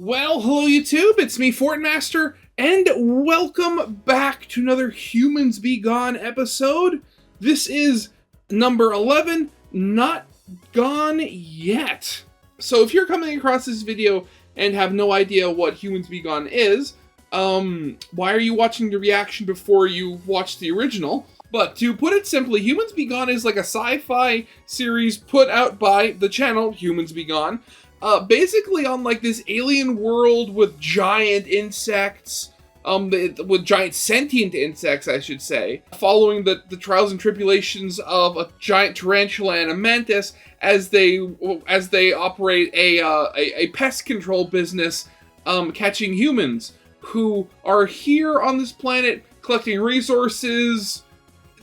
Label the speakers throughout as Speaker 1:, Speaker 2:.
Speaker 1: Well, hello YouTube, it's me, Fortmaster, and welcome back to another Humans Be Gone episode. This is number 11, Not Gone Yet. So if you're coming across this video and have no idea what Humans Be Gone is, why are you watching the reaction before you watch the original? But to put it simply, Humans Be Gone is like a sci-fi series put out by the channel Humans Be Gone. Basically on like this alien world with giant insects, with giant sentient insects, I should say, following the trials and tribulations of a giant tarantula and a mantis as they operate a pest control business, catching humans who are here on this planet collecting resources.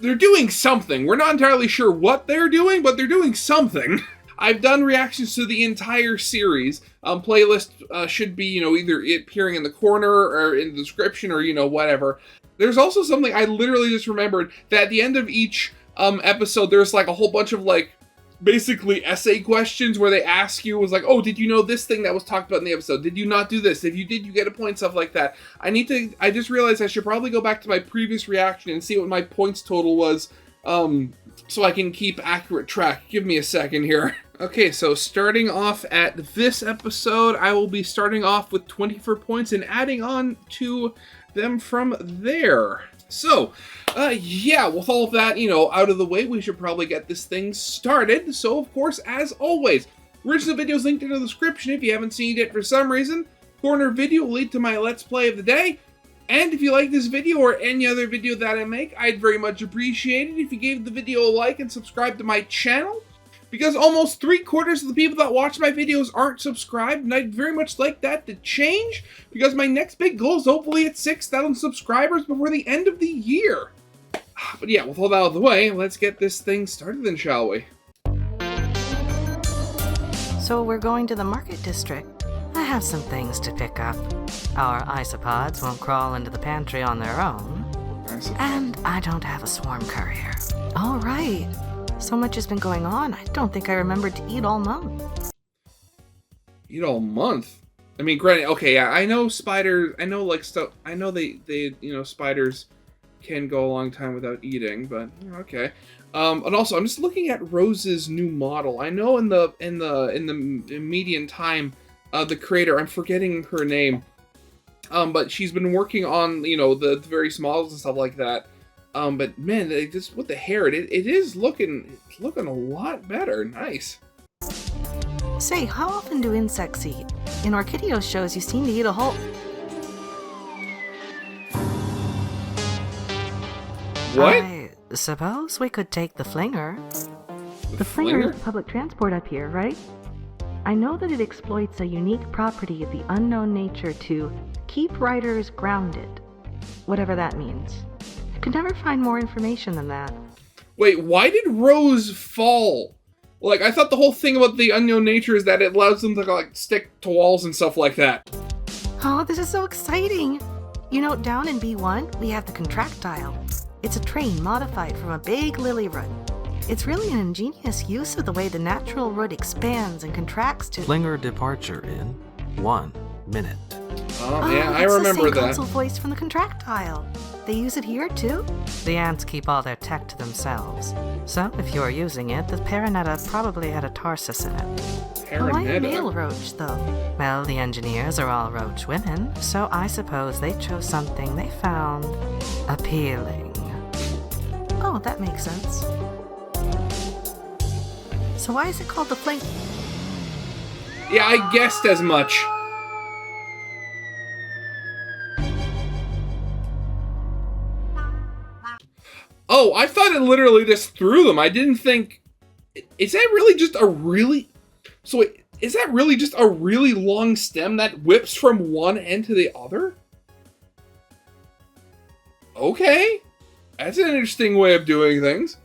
Speaker 1: They're doing something. We're not entirely sure what they're doing, but they're doing something. I've done reactions to the entire series. Playlist should be, either appearing in the corner or in the description or, whatever. There's also something I literally just remembered, that at the end of each episode, there's like a whole bunch of basically essay questions where they ask you, oh, did you know this thing that was talked about in the episode? Did you not do this? If you did, you get a point, stuff like that. I just realized I should probably go back to my previous reaction and see what my points total was, so I can keep accurate track. Give me a second here. Okay, so starting off at this episode, I will be starting off with 24 points and adding on to them from there. So, yeah, with all of that, out of the way, we should probably get this thing started. So, of course, as always, original video is linked in the description if you haven't seen it for some reason. Corner video will lead to my Let's Play of the day. And if you like this video or any other video that I make, I'd very much appreciate it if you gave the video a like and subscribe to my channel, because almost 3/4 of the people that watch my videos aren't subscribed, and I'd very much like that to change, because my next big goal is hopefully at 6,000 subscribers before the end of the year. But yeah, with all that out of the way, let's get this thing started then, shall we?
Speaker 2: So we're going to the market district. I have some things to pick up. Our isopods won't crawl into the pantry on their own. And I don't have a swarm courier. All right. So much has been going on, I don't think I remembered to eat all month.
Speaker 1: Eat all month? I mean, granted, okay, yeah, I know spiders, I know, stuff, I know they spiders can go a long time without eating, but, okay. And also, I'm just looking at Rose's new model. I know in the median time, the creator, I'm forgetting her name, but she's been working on, the various models and stuff like that. But man, just with the hair, it is looking a lot better. Nice.
Speaker 2: Say, how often do insects eat? In Orchideo shows, you seem to eat a whole...
Speaker 1: What?
Speaker 2: I suppose we could take the flinger. The flinger is public transport up here, right? I know that it exploits a unique property of the unknown nature to keep riders grounded. Whatever that means. Could never find more information than that.
Speaker 1: Wait, why did Rose fall? I thought the whole thing about the unknown nature is that it allows them to, stick to walls and stuff like that.
Speaker 2: Oh, this is so exciting! Down in B1, we have the contractile. It's a train modified from a big lily root. It's really an ingenious use of the way the natural root expands and contracts to...
Speaker 3: Flinger departure in 1 minute.
Speaker 1: Oh, yeah, I remember
Speaker 2: that. It's the same
Speaker 1: that.
Speaker 2: console voice from the contractile. They use it here, too? The ants keep all their tech to themselves. So, if you're using it, the Paranetta probably had a tarsus in it.
Speaker 1: Paranetta?
Speaker 2: Why a male roach, though? Well, the engineers are all roach women, so I suppose they chose something they found appealing. Oh, that makes sense. So why is it called the fling...
Speaker 1: Yeah, I guessed as much. Oh, I thought it literally just threw them. I didn't think... Is that really just a really... So wait, is that really just a really long stem that whips from one end to the other? Okay. That's an interesting way of doing things.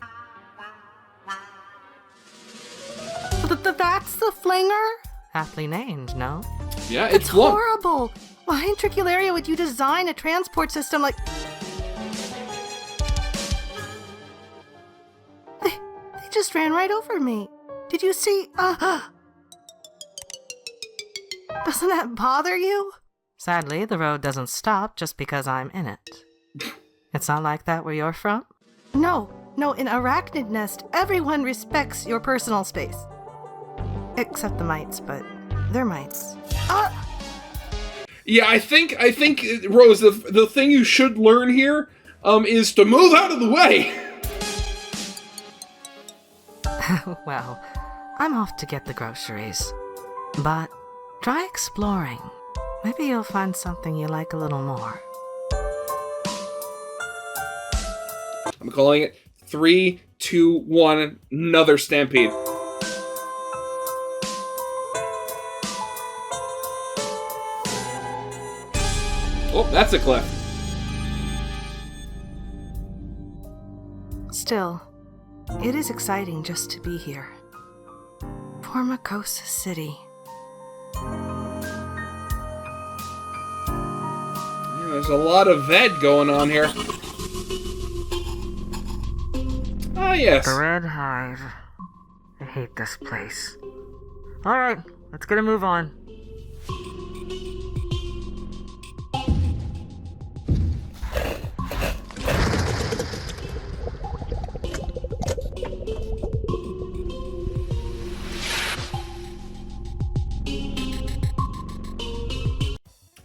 Speaker 2: That's the flinger? Aptly named, no?
Speaker 1: Yeah,
Speaker 2: it's
Speaker 1: it's long.
Speaker 2: Horrible! Why in Tricularia would you design a transport system like... They just ran right over me. Did you see? Doesn't that bother you?
Speaker 3: Sadly, the road doesn't stop just because I'm in it. It's not like that where you're from?
Speaker 2: No, in Arachnid Nest, everyone respects your personal space. Except the mites, but they're mites.
Speaker 1: Yeah, I think, Rose, the thing you should learn here, is to move out of the way.
Speaker 3: Well, I'm off to get the groceries. But try exploring. Maybe you'll find something you like a little more.
Speaker 1: I'm calling it 3, 2, 1, another stampede. Oh, that's a cliff.
Speaker 2: Still, it is exciting just to be here. Formocosa City.
Speaker 1: Yeah, there's a lot of VED going on here. Ah, yes.
Speaker 3: The Red Hive. I hate this place. Alright, let's get a move on.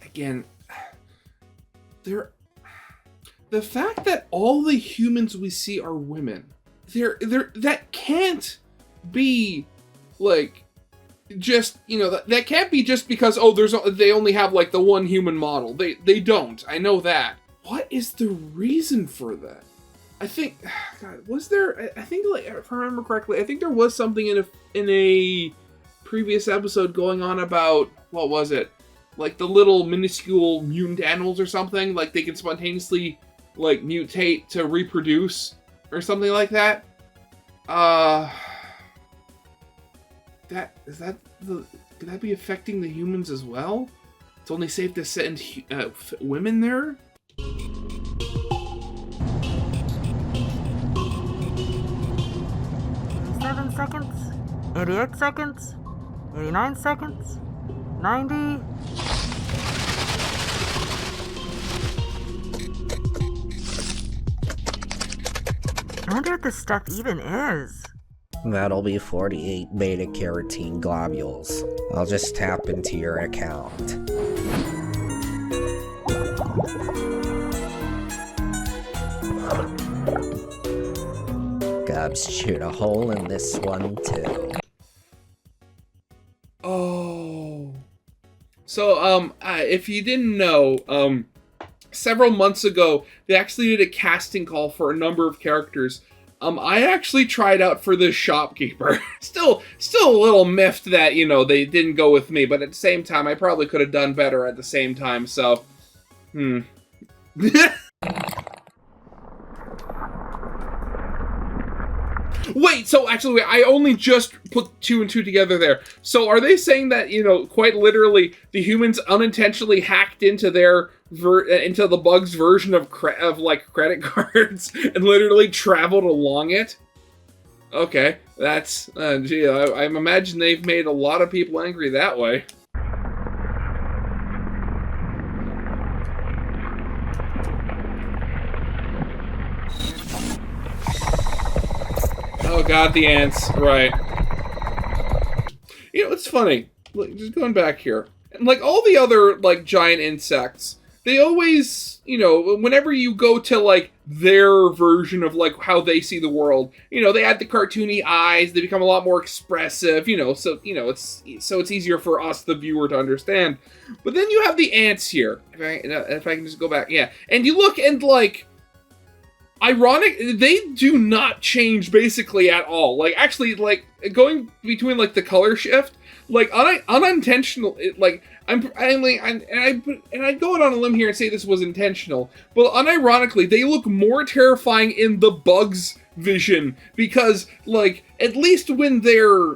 Speaker 1: Again, the fact that all the humans we see are women, that can't be like just, that can't be just because they only have like the one human model. They don't. I know that. What is the reason for that? I think, God, was there? I think, like, if I remember correctly, I think there was something in a previous episode going on about, what was it? Like the little minuscule mutant animals or something, like they can spontaneously like mutate to reproduce or something like that. Could that be affecting the humans as well? It's only safe to send women there.
Speaker 3: 7 seconds, 88 seconds, 89 seconds, 90. I wonder what this stuff even is.
Speaker 4: That'll be 48 beta-carotene globules. I'll just tap into your account. Gubs shoot a hole in this one too.
Speaker 1: Oh. So, if you didn't know, several months ago, they actually did a casting call for a number of characters. I actually tried out for the shopkeeper. Still a little miffed that, they didn't go with me, but at the same time, I probably could have done better at the same time, so, Wait, so actually, I only just put 2 and 2 together there. So are they saying that, quite literally, the humans unintentionally hacked into into the bug's version of credit cards and literally traveled along it? Okay, that's, I imagine they've made a lot of people angry that way. Oh god, the ants, right. It's funny, just going back here, and like all the other, giant insects, they always, whenever you go to, their version of, how they see the world, they add the cartoony eyes, they become a lot more expressive, so it's easier for us, the viewer, to understand. But then you have the ants here, if I can just go back, yeah, and you look and, ironic, they do not change basically at all. Actually, going between the color shift, unintentional. I'd go out on a limb here and say this was intentional, but unironically, they look more terrifying in the bug's vision because, at least when they're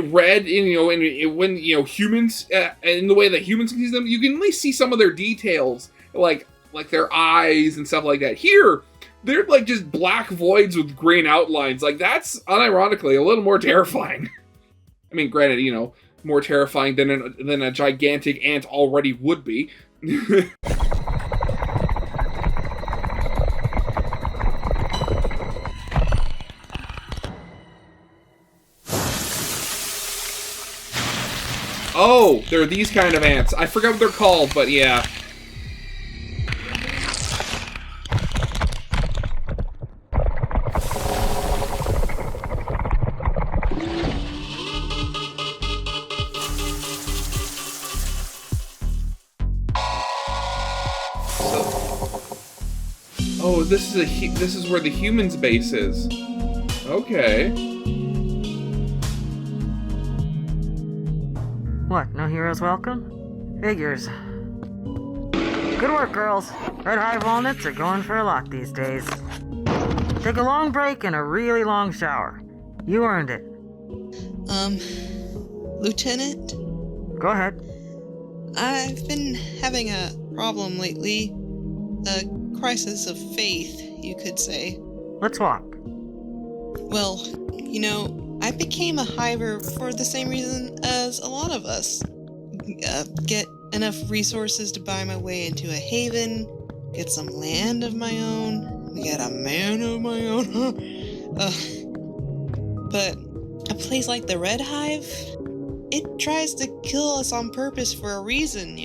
Speaker 1: red, when humans, in the way that humans can see them, you can at least see some of their details, like their eyes and stuff like that. Here, they're just black voids with green outlines. That's unironically a little more terrifying. I mean, granted, more terrifying than a gigantic ant already would be. Oh, they're these kind of ants. I forgot what they're called, but yeah. Oh, this is where the humans' base is. Okay.
Speaker 3: What, no heroes welcome? Figures. Good work, girls. Red Hive walnuts are going for a lot these days. Take a long break and a really long shower. You earned it.
Speaker 5: Lieutenant?
Speaker 3: Go ahead.
Speaker 5: I've been having a problem lately. A crisis of faith, you could say.
Speaker 3: Let's walk.
Speaker 5: Well, I became a hiver for the same reason as a lot of us. Get enough resources to buy my way into a haven, get some land of my own, get a man of my own. But a place like the Red Hive, it tries to kill us on purpose for a reason,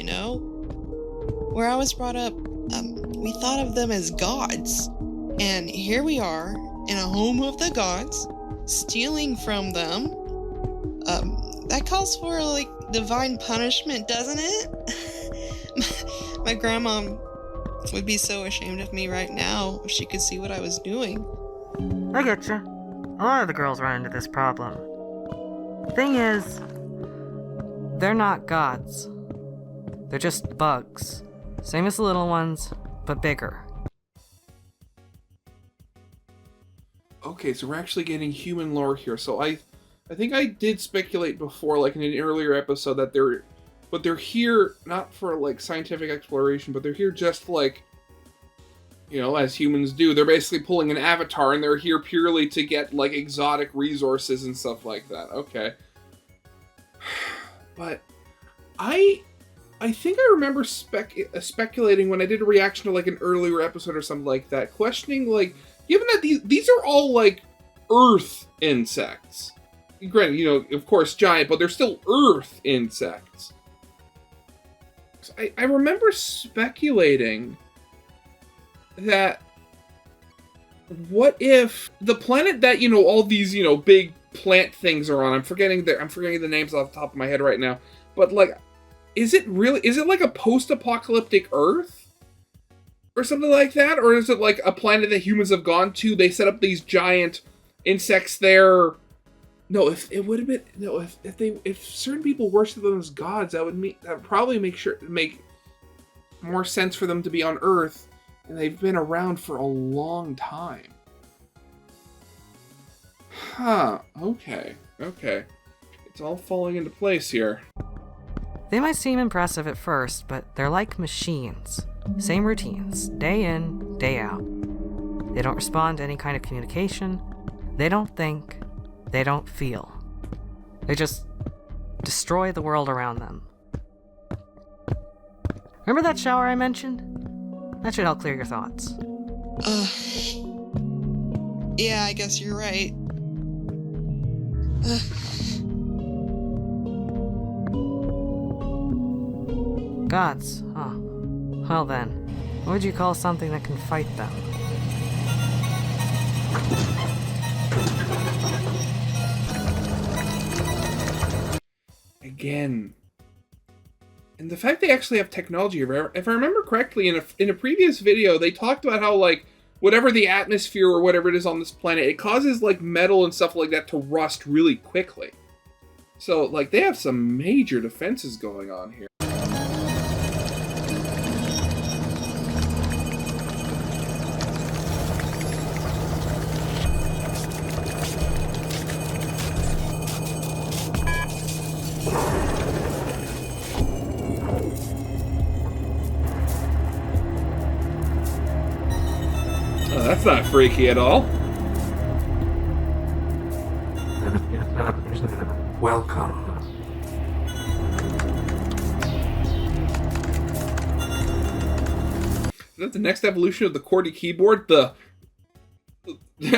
Speaker 5: Where I was brought up, we thought of them as gods. And here we are, in a home of the gods, stealing from them. That calls for, divine punishment, doesn't it? My grandma would be so ashamed of me right now if she could see what I was doing.
Speaker 3: I getcha. A lot of the girls run into this problem. Thing is, they're not gods. They're just bugs. Same as the little ones, but bigger.
Speaker 1: Okay, so we're actually getting human lore here. So I think I did speculate before, in an earlier episode, that they're here not for scientific exploration, but they're here just as humans do. They're basically pulling an avatar, and they're here purely to get exotic resources and stuff like that. Okay, but I think I remember speculating when I did a reaction to an earlier episode or something like that, questioning given that these are all earth insects. Granted, of course giant, but they're still earth insects. So I remember speculating that what if the planet that all these big plant things are on, I'm forgetting the names off the top of my head right now, but is it a post-apocalyptic Earth? Or something like that? Or is it a planet that humans have gone to? They set up these giant insects there. No, if certain people worship them as gods, that would probably make more sense for them to be on Earth, and they've been around for a long time. Huh, okay. It's all falling into place here.
Speaker 3: They might seem impressive at first, but they're like machines. Same routines, day in, day out. They don't respond to any kind of communication. They don't think. They don't feel. They just destroy the world around them. Remember that shower I mentioned? That should help clear your thoughts.
Speaker 5: Yeah, I guess you're right.
Speaker 3: Gods, huh? Well then, what would you call something that can fight them?
Speaker 1: Again. And the fact they actually have technology, if I remember correctly, in a previous video, they talked about how, whatever the atmosphere or whatever it is on this planet, it causes, metal and stuff like that to rust really quickly. So, they have some major defenses going on here. That's not freaky at all.
Speaker 6: Welcome.
Speaker 1: that the next evolution of the QWERTY keyboard? The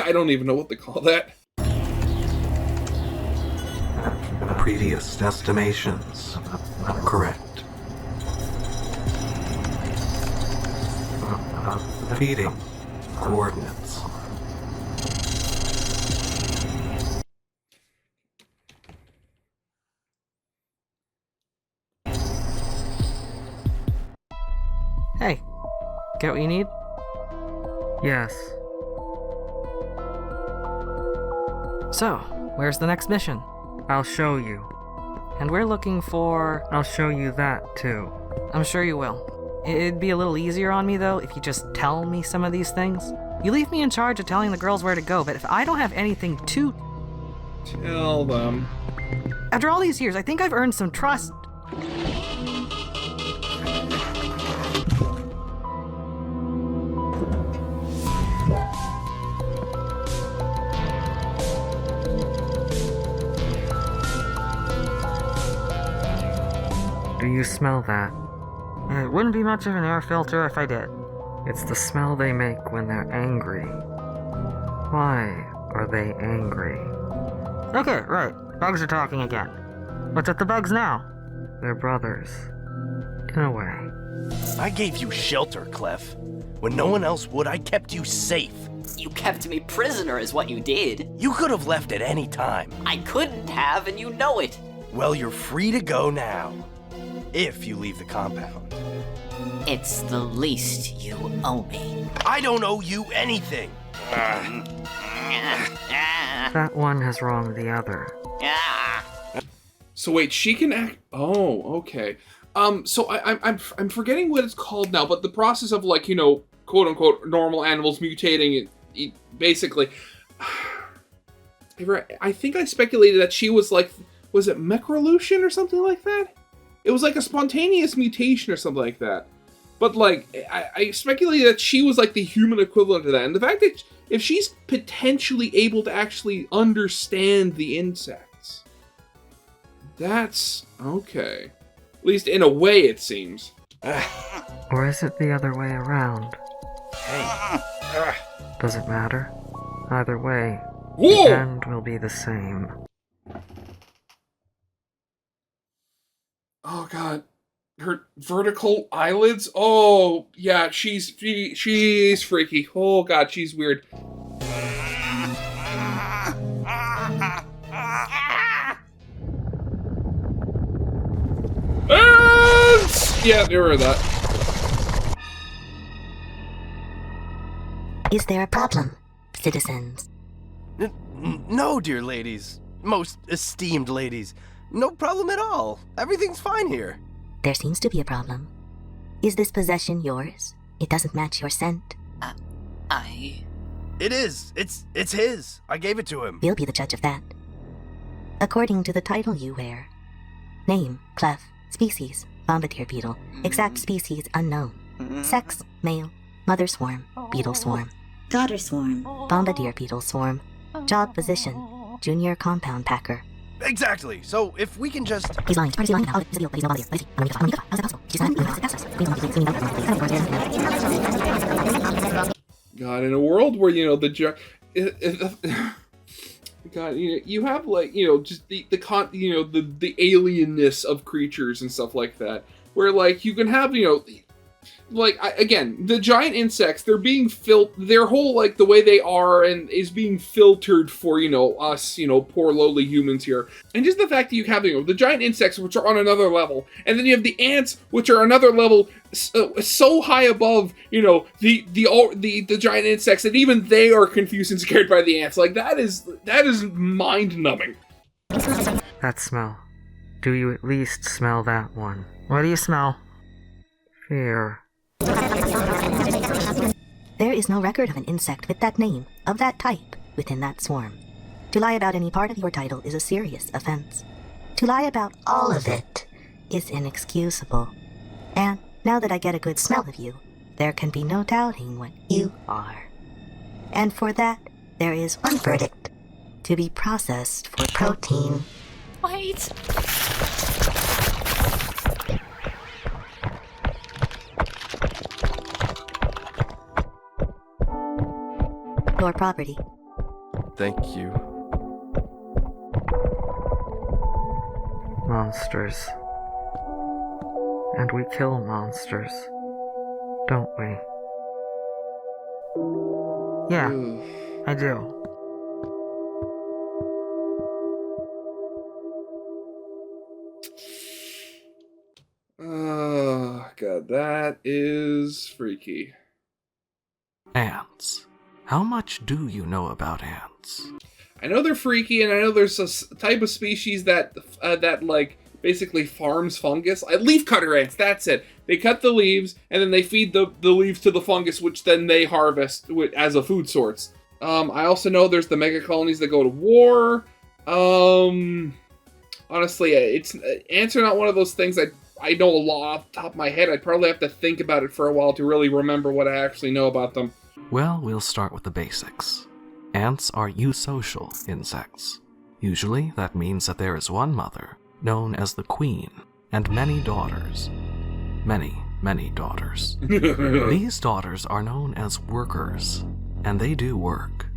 Speaker 1: I don't even know what to call that.
Speaker 6: Previous estimations are correct. Feeding coordinates.
Speaker 3: Hey, get what you need? Yes. So, where's the next mission? I'll show you. And we're looking for... I'll show you that, too. I'm sure you will. It'd be a little easier on me, though, if you just tell me some of these things. You leave me in charge of telling the girls where to go, but if I don't have anything to...
Speaker 1: Tell them.
Speaker 3: After all these years, I think I've earned some trust. Do you smell that? It wouldn't be much of an air filter if I did. It's the smell they make when they're angry. Why are they angry? Okay, right. Bugs are talking again. What's with the bugs now? They're brothers. In a way.
Speaker 7: I gave you shelter, Clef. When no one else would, I kept you safe.
Speaker 8: You kept me prisoner is what you did.
Speaker 7: You could have left at any time.
Speaker 8: I couldn't have, and you know it.
Speaker 7: Well, you're free to go now. If you leave the compound.
Speaker 8: It's the least you owe me.
Speaker 7: I don't owe you anything.
Speaker 3: That one has wronged the other.
Speaker 1: So wait, she can act. Oh, okay. So I'm forgetting what it's called now, but the process of, like, you know, quote unquote normal animals mutating, basically. I think I speculated that she was like, was it Mecrolution or something like that? It was like a spontaneous mutation or something like that. But, like, I speculated that she was, like, the human equivalent of that. And the fact that if she's potentially able to actually understand the insects, that's okay. At least in a way, it seems.
Speaker 3: Or is it the other way around?
Speaker 7: Hey.
Speaker 3: Does it matter? Either way,
Speaker 1: Whoa!
Speaker 3: the end will be the same.
Speaker 1: Oh god, her vertical eyelids. Oh yeah, she's freaky. Oh god, she's weird. Yeah, you heard that.
Speaker 9: Is there a problem, citizens?
Speaker 7: No, dear ladies. Most esteemed ladies. No problem at all. Everything's fine here.
Speaker 9: There seems to be a problem. Is this possession yours? It doesn't match your scent.
Speaker 7: It is. It's his. I gave it to him.
Speaker 9: We'll be the judge of that. According to the title you wear. Name, Clef. Species, bombardier beetle. Exact species unknown. Sex, male. Mother swarm, beetle swarm. Daughter swarm, bombardier beetle swarm. Job position, junior compound packer.
Speaker 7: Exactly. So if we can just...
Speaker 9: He's lying. He's lying. He's lying. He's lying. How's that possible?
Speaker 1: God, in a world where, you know, God, you have, like, you know, just the alienness of creatures and stuff like that, where, like, you can have, you know, like, again, the giant insects, they're being their whole, like, the way they are and is being filtered for, you know, us, you know, poor lowly humans here. And just the fact that you have, you know, the giant insects, which are on another level, and then you have the ants, which are another level so high above, you know, the giant insects that even they are confused and scared by the ants. Like, that is mind-numbing.
Speaker 3: That smell. Do you at least smell that one? What do you smell? Fear.
Speaker 9: There is no record of an insect with that name, of that type, within that swarm. To lie about any part of your title is a serious offense. To lie about all of it is inexcusable. And now that I get a good smell of you, there can be no doubting what you are. And for that, there is one verdict: to be processed for protein.
Speaker 8: Wait.
Speaker 9: your property.
Speaker 7: Thank you.
Speaker 3: Monsters. And we kill monsters, don't we? Yeah, I do.
Speaker 1: Oh, God, that is freaky.
Speaker 6: Ants. How much do you know about ants?
Speaker 1: I know they're freaky, and I know there's a type of species that like basically farms fungus. Leafcutter ants. That's it. They cut the leaves, and then they feed the leaves to the fungus, which then they harvest as a food source. I also know there's the mega colonies that go to war. Honestly, ants are not one of those things that I know a lot off the top of my head. I'd probably have to think about it for a while to really remember what I actually know about them.
Speaker 6: Well, we'll start with the basics. Ants are eusocial insects. Usually, that means that there is one mother, known as the queen, and many daughters. Many daughters. These daughters are known as workers, and they do work.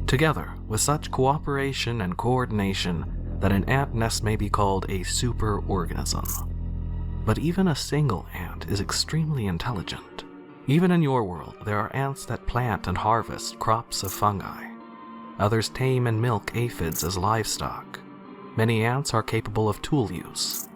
Speaker 6: Together, with such cooperation and coordination that an ant nest may be called a superorganism. But even a single ant is extremely intelligent. Even in your world, there are ants that plant and harvest crops of fungi. Others tame and milk aphids as livestock. Many ants are capable of tool use.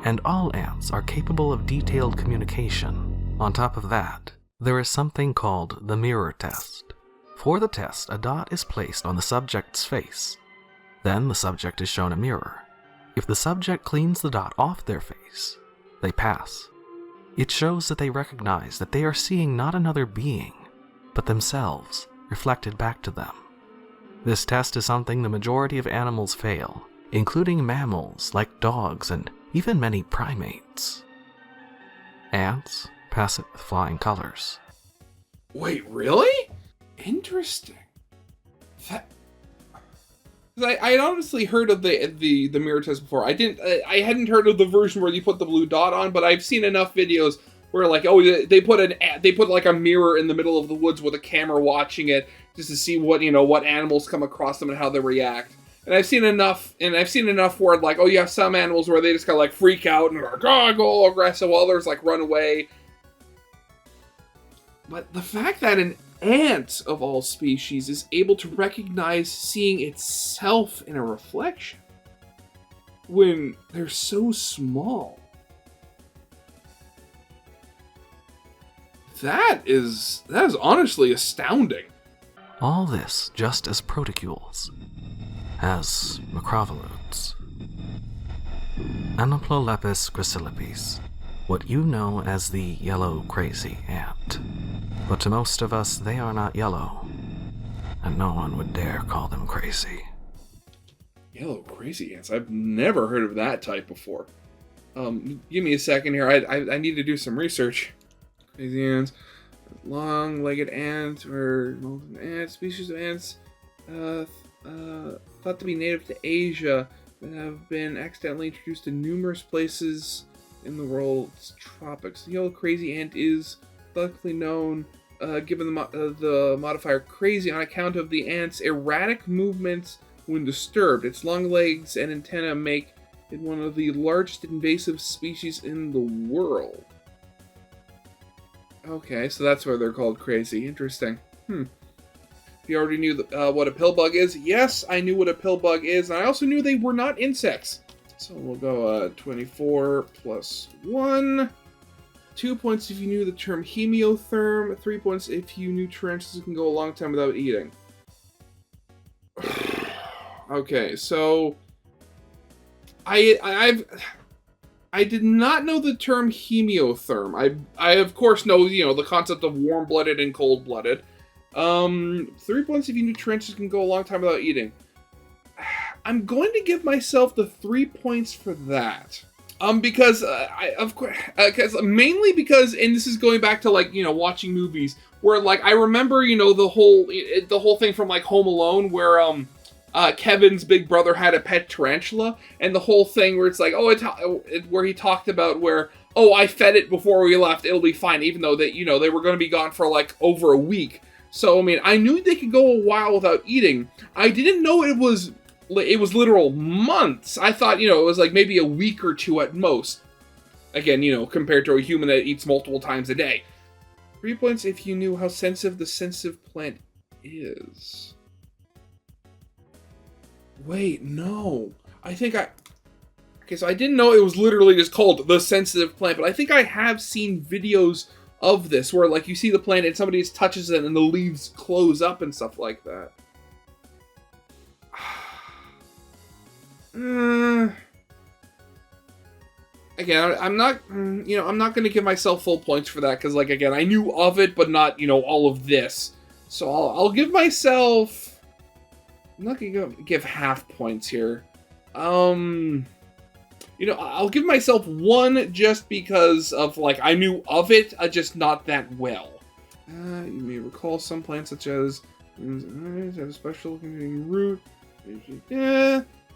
Speaker 6: And all ants are capable of detailed communication. On top of that, there is something called the mirror test. For the test, a dot is placed on the subject's face. Then the subject is shown a mirror. If the subject cleans the dot off their face, they pass. It shows that they recognize that they are seeing not another being, but themselves, reflected back to them. This test is something the majority of animals fail, including mammals like dogs and even many primates. Ants pass it with flying colors.
Speaker 1: Wait, really? Interesting. I had honestly heard of the mirror test before. I hadn't heard of the version where you put the blue dot on, but I've seen enough videos where like, oh, they put like a mirror in the middle of the woods with a camera watching it just to see what animals come across them and how they react. And I've seen enough where like, oh, you have some animals where they just kind of like freak out and are like, oh, go all aggressive, while others like run away. But the fact that an ant of all species is able to recognize seeing itself in a reflection when they're so small, that is honestly astounding.
Speaker 6: All this just as protocules, as macrovoludes. Anoplolepis gracilipes, what you know as the yellow crazy ant. But to most of us, they are not yellow, and no one would dare call them crazy.
Speaker 1: Yellow crazy ants? I've never heard of that type before. Give me a second here. I need to do some research. Crazy ants, long-legged ants, or ant species of ants thought to be native to Asia that have been accidentally introduced to numerous places in the world's tropics. The yellow crazy ant is luckily known, given the modifier crazy, on account of the ant's erratic movements when disturbed. Its long legs and antennae make it one of the largest invasive species in the world. Okay, so that's why they're called crazy. Interesting. You already knew what a pill bug is? Yes, I knew what a pill bug is, and I also knew they were not insects. So we'll go 24 plus 1. 2 points if you knew the term hemiotherm. 3 points if you knew tarantulas can go a long time without eating. Okay, so I did not know the term hemiotherm. I of course know the concept of warm-blooded and cold-blooded. 3 points if you knew tarantulas can go a long time without eating. I'm going to give myself the 3 points for that. Because mainly because, and this is going back to like watching movies where like I remember the whole thing from like Home Alone where Kevin's big brother had a pet tarantula, and the whole thing where it's like where he talked about where I fed it before we left, it'll be fine, even though that they were going to be gone for like over a week. So, I mean, I knew they could go a while without eating. I didn't know it was literal months. I thought, it was like maybe a week or two at most. Again, compared to a human that eats multiple times a day. 3 points if you knew how sensitive the sensitive plant is. Wait, no. Okay, so I didn't know it was literally just called the sensitive plant, but I think I have seen videos of this where, like, you see the plant and somebody just touches it and the leaves close up and stuff like that. Again, I'm not going to give myself full points for that because, like, again, I knew of it, but not, all of this. So I'll give myself. I'm not going to give half points here. I'll give myself 1 just because of, like, I knew of it, just not that well. You may recall some plants such as have a special looking root.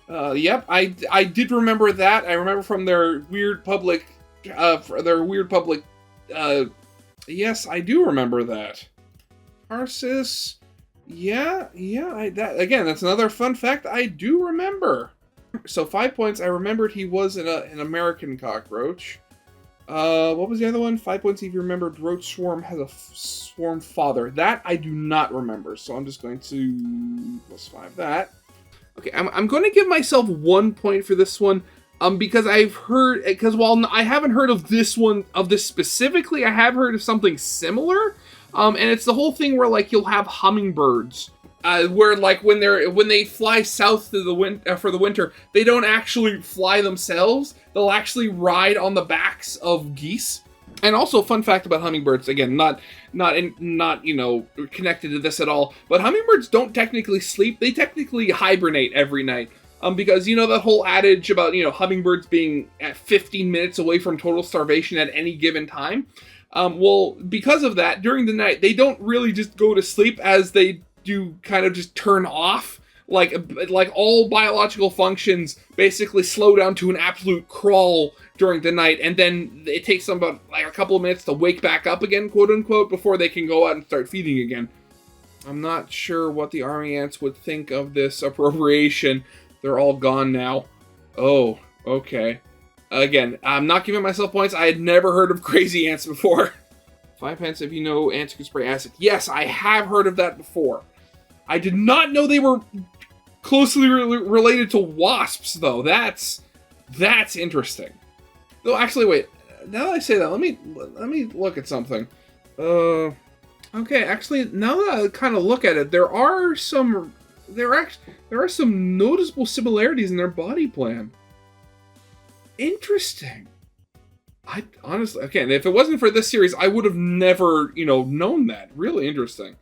Speaker 1: Yep, I did remember that. I remember from their weird public, yes, I do remember that. Tarsus, that's another fun fact I do remember. So 5 points. I remembered he was an American cockroach. What was the other one? 5 points if you remembered roach swarm has a swarm father. That I do not remember, so I'm just going to +5 that. Okay, I'm going to give myself 1 point for this one, because while I haven't heard of this specifically, I have heard of something similar, and it's the whole thing where, like, you'll have hummingbirds. Where, like, when they fly south to for the winter, they don't actually fly themselves. They'll actually ride on the backs of geese. And also, fun fact about hummingbirds, again, not connected to this at all, but hummingbirds don't technically sleep. They technically hibernate every night. Because that whole adage about hummingbirds being at 15 minutes away from total starvation at any given time. Well, because of that, during the night they don't really just go to sleep, as they do kind of just turn off, like all biological functions basically slow down to an absolute crawl during the night, and then it takes them about like a couple of minutes to wake back up again, quote unquote, before they can go out and start feeding again. I'm not sure what the army ants would think of this appropriation. They're all gone now. Oh, okay. Again, I'm not giving myself points. I had never heard of crazy ants before. 5 pence if you know ants can spray acid. Yes, I have heard of that before. I did not know they were closely related to wasps, though. That's interesting. Though, actually, wait. Now that I say that, let me look at something. Okay, actually, now that I kind of look at it, there are some noticeable similarities in their body plan. Interesting. I honestly, again, if it wasn't for this series, I would have never, known that. Really interesting.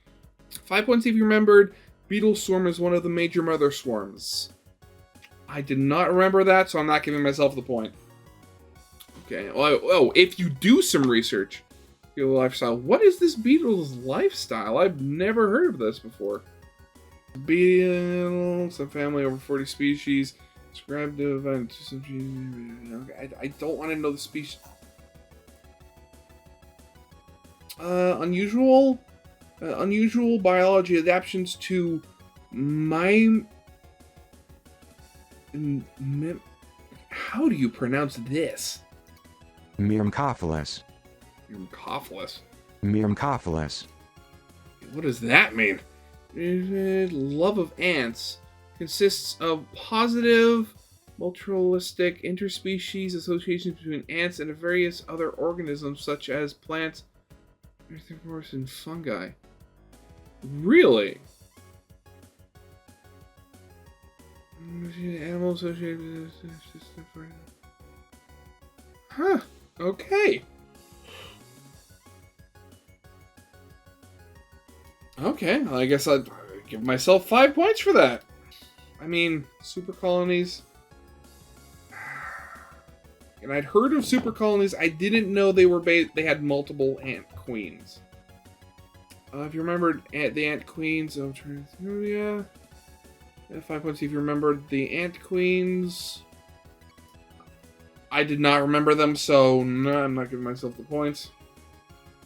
Speaker 1: 5 points if you remembered. Beetle swarm is one of the major mother swarms. I did not remember that, so I'm not giving myself the point. Okay. Oh, if you do some research, beetle lifestyle. What is this beetle's lifestyle? I've never heard of this before. Beetles, a family over 40 species. Describe the event. Okay, I don't want to know the species. Unusual biology adaptations to how do you pronounce this?
Speaker 10: Myrmecophilus.
Speaker 1: Myrmecophilus.
Speaker 10: Myrmecophilus.
Speaker 1: What does that mean? Love of ants consists of positive, mutualistic interspecies associations between ants and various other organisms such as plants, herbivores, and fungi. Really? Animals associated with... Huh. Okay. Okay, well, I guess I'd give myself 5 points for that. I mean, super colonies. And I'd heard of super colonies. I didn't know they had multiple ant queens. If you remembered the ant queens of Transmedia. 5 points if you remembered the ant queens. I did not remember them, so no, I'm not giving myself the points.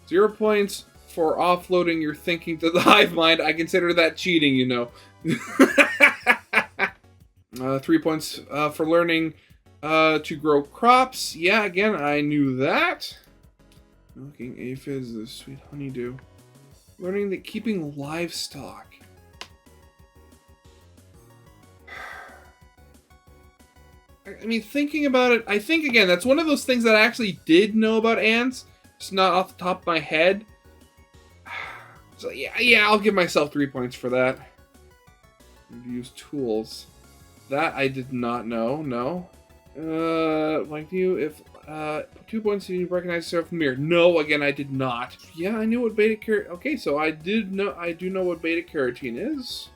Speaker 1: 0 points for offloading your thinking to the hive mind. I consider that cheating, you know. 3 points for learning to grow crops. Yeah, again, I knew that. Milking aphids, the sweet honeydew. Learning that keeping livestock. I mean, thinking about it, I think, again, that's one of those things that I actually did know about ants. Just not off the top of my head. So, yeah, I'll give myself 3 points for that. Use tools. That I did not know, no. Like you, if, 2 points you recognize yourself from the mirror. No, again, I did not. Yeah, I knew what beta-carotene... Okay, so I do know what beta-carotene is.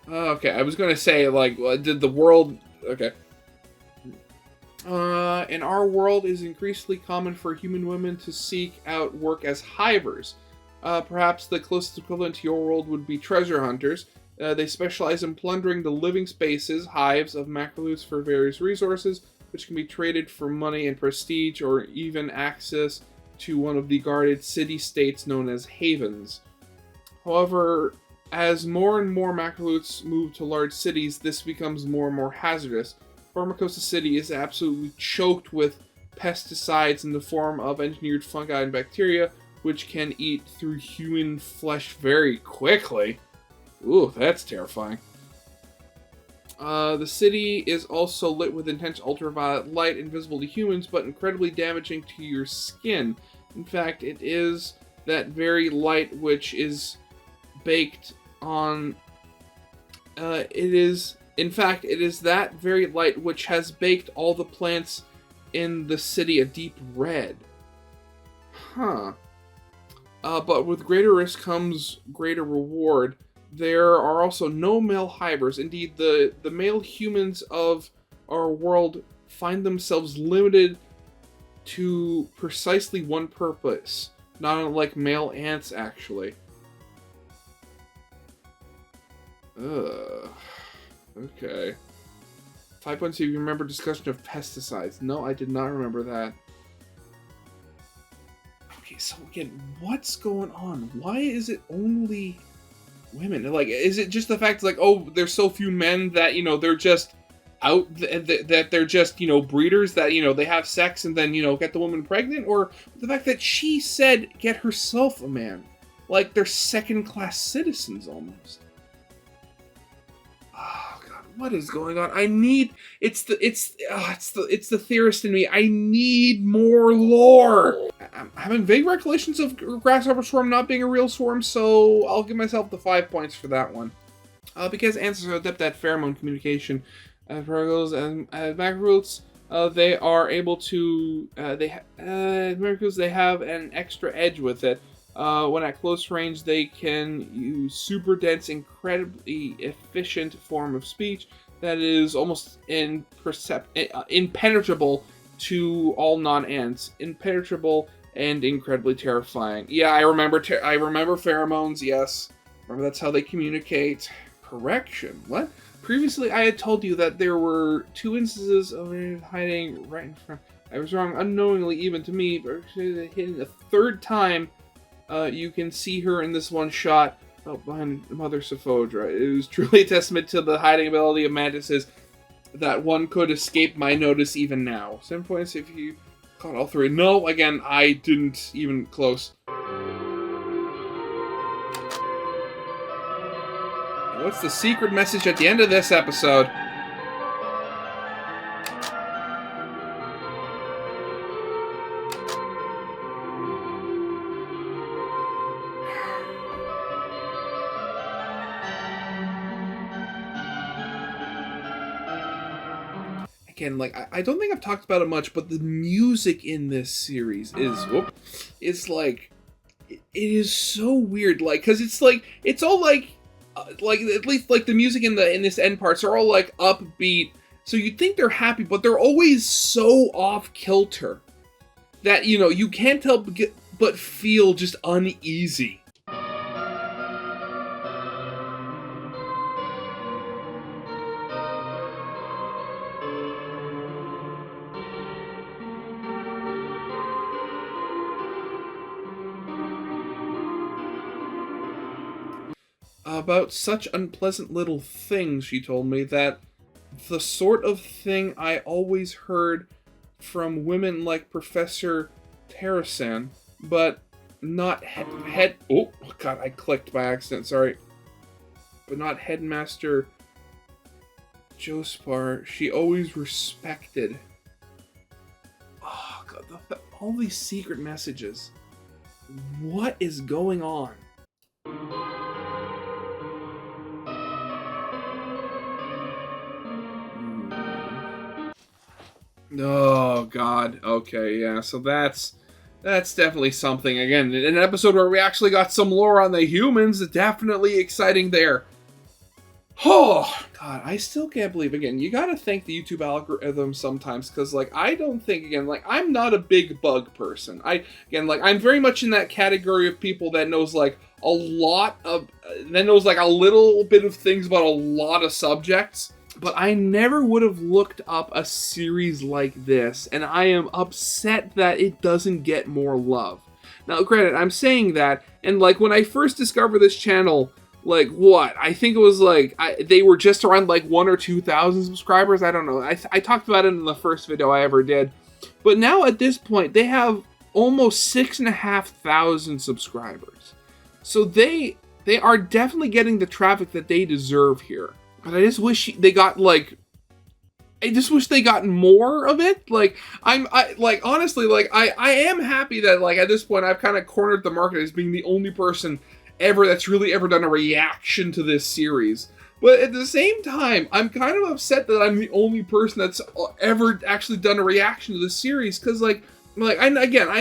Speaker 1: Okay, I was gonna say, like, did the world... Okay. In our world, it is increasingly common for human women to seek out work as hivers. Perhaps the closest equivalent to your world would be treasure hunters. They specialize in plundering the living spaces, hives, of macrolutes for various resources, which can be traded for money and prestige, or even access to one of the guarded city-states known as havens. However, as more and more macrolutes move to large cities, this becomes more and more hazardous. Pharmacosa City is absolutely choked with pesticides in the form of engineered fungi and bacteria, which can eat through human flesh very quickly. Ooh, that's terrifying. The city is also lit with intense ultraviolet light, invisible to humans, but incredibly damaging to your skin. In fact, it is that very light which is baked on... In fact, it is that very light which has baked all the plants in the city a deep red. Huh. But with greater risk comes greater reward. There are also no male hivers. Indeed, the male humans of our world find themselves limited to precisely one purpose. Not unlike male ants, actually. Ugh. Okay. 5 points if you remember discussion of pesticides. No, I did not remember that. Okay, so again, what's going on? Why is it only women? Like, is it just the fact, like, oh, there's so few men that, you know, they're just out, that they're just, you know, breeders, that, you know, they have sex and then, you know, get the woman pregnant? Or the fact that she said get herself a man? Like, they're second-class citizens, almost. Oh, God, what is going on? I need... It's the theorist in me. I need more lore! I'm having vague recollections of Grasshopper Swarm not being a real swarm, so I'll give myself the 5 points for that one. Because ants are adept at pheromone communication. Paragles and macrolutes, they are able to... they have an extra edge with it. When at close range, they can use super dense, incredibly efficient form of speech that is almost impenetrable to all non-ants. Impenetrable and incredibly terrifying. Yeah, I remember pheromones, yes. Remember that's how they communicate. Correction, what? Previously, I had told you that there were 2 instances of it hiding right in front. I was wrong unknowingly, even to me, but hitting the 3rd time. You can see her in this one shot behind Mother Sophodra. It was truly a testament to the hiding ability of mantises that one could escape my notice even now. 7 points if you caught all 3. No, again, I didn't even close. What's the secret message at the end of this episode? Again, like, I don't think I've talked about it much, but the music in this series is like, it is so weird, like, because it's like, it's all like at least like the music in this end parts are all like upbeat, so you'd think they're happy, but they're always so off kilter that, you know, you can't help but feel just uneasy. about such unpleasant little things, she told me, that the sort of thing I always heard from women like Professor Terrasan, but not oh god, I clicked by accident, sorry. But not Headmaster Jospar, she always respected. Oh god, all these secret messages. What is going on? Oh god. Okay, yeah. So that's definitely something. Again, an episode where we actually got some lore on the humans. Definitely exciting there. Oh god, I still can't believe. Again, you gotta thank the YouTube algorithm sometimes, because like I don't think, again, like I'm not a big bug person. I'm very much in that category of people that knows like a lot of like a little bit of things about a lot of subjects. But I never would have looked up a series like this, and I am upset that it doesn't get more love. Now, granted, I'm saying that, and like when I first discovered this channel, like what? I think it was like, they were just around like 1,000 or 2,000 subscribers. I don't know. I talked about it in the first video I ever did. But now at this point, they have almost 6,500 subscribers. So they are definitely getting the traffic that they deserve here. But I just wish they got like, I just wish they got more of it. Like honestly, like I am happy that like at this point I've kind of cornered the market as being the only person ever that's really ever done a reaction to this series. But at the same time, I'm kind of upset that I'm the only person that's ever actually done a reaction to this series, because like I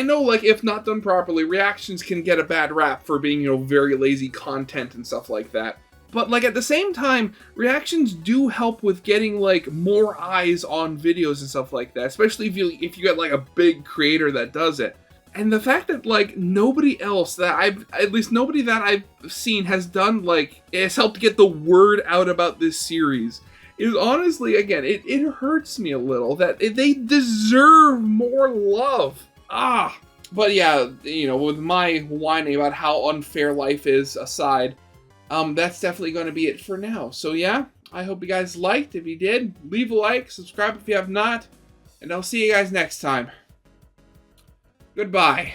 Speaker 1: know like if not done properly, reactions can get a bad rap for being, you know, very lazy content and stuff like that. But like at the same time, reactions do help with getting like more eyes on videos and stuff like that, especially if you get like a big creator that does it. And the fact that like nobody else that I've seen has done like has helped get the word out about this series is honestly, again, it hurts me a little that they deserve more love. But yeah, you know, with my whining about how unfair life is aside, that's definitely going to be it for now. So yeah, I hope you guys liked. If you did, leave a like, subscribe if you have not, and I'll see you guys next time. Goodbye.